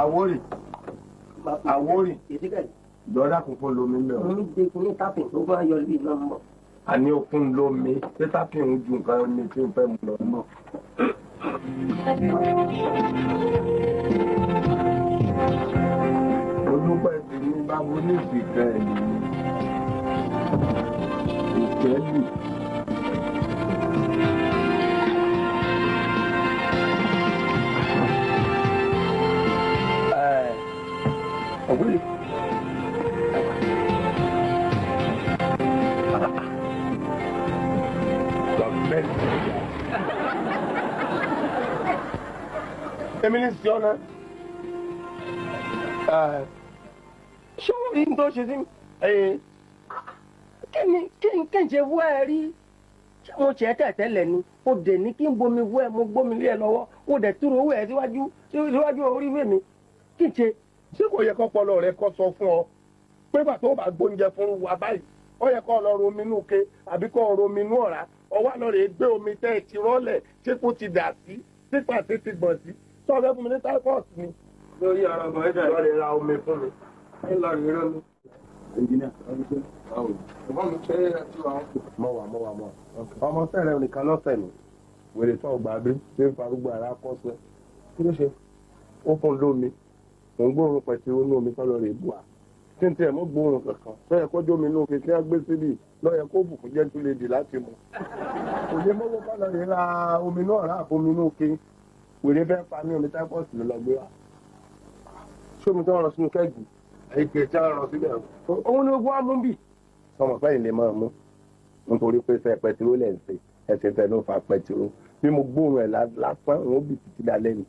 Àwórì. Àwórì. Lọ́dà kún fún lomi mẹ́ o. Mo ní dekun ní tápì tó bá yọ ibi náà mọ̀. Àní òkun lomi tí tápì ń ju nǹkan ní tí ń fẹ́ mu lọ mọ́. Olúpẹ̀ ti ní báwo ní ìfìfẹ́ ẹ̀ nìyí. Ìfẹ́lù. Àwórì. Èmi ní sí ọ̀nà. Ṣé wọ́n rí nǹkan ṣe sí mi? Kí n ṣe wú ẹ rí? Ṣé mo ṣe tẹ̀tẹ̀lẹ̀ ni? O dè ní kí n bomi wú ẹ, mo gbómi lé ẹ lọ́wọ́. O dẹ̀ túrò owó ẹ síwájú orí mi. Kí n ṣe? Ṣé kò yẹ kọ́pọlọ rẹ kó sọ fún ọ pé bàtà ó bá gbóúnjẹ fún wa báyìí? Ó yẹ kó lọ romi inú ke àbí kó romi inú ọ̀rá. Ọwọ́ lọ rè gbé omi tẹ́ ẹ ti rọ́lẹ̀ tí kò ti dà sí, tí pàṣẹ ti gbọ̀n sí. Sọ fẹ́ fún mi ní typhoid ni. Lórí ara ọmọ ẹ̀dá lọ rè ra omi fún mi. ẹ lọ rí rán mi. Ẹnjìnìá, báwo? Ọmọ mi fẹ́ ẹtí wa. Mọ wà. Ọmọ sẹ́rẹ̀ nìkan lọ́sẹ̀ ni. Wèrè tó ọgbà bí ṣé ń fa gbogbo ara kọ́ sí ẹ. Kí ló ṣe? Ó fún lómi. Mò ń gbóòórùn pẹ̀tì ó ní omi tó lọ rè bù à. Tí n tiẹ̀ mọ́ gbóòórùn kankan. Lọ́yẹ̀ kó jómi inú òkè kí á gbé síbì. Lọ́yẹ̀ kó bùkún jẹ́ tó lè dì láti mu. Kò lè mọ́wọ́ bá lọ rè ra omi náà rà àbomi inú òkè. Wèrè fẹ́ pa ní omi typhoid ló lọ gbé wa. Ṣé omi tó ń rọ sínú kẹ́ẹ̀gì? Èké tí a rọ síbẹ̀. Òun ni ogun amúbì. Sọmọ fẹ́yìn lè máa mú. Nítorí pé fẹ́ pẹtiró lẹ̀ ń ṣe. Ẹsẹ̀ tẹ̀ ló fa pẹtiró. Bí mo gbóòórùn ẹ̀ lásán, òun ó bì títí dalẹ́ ni.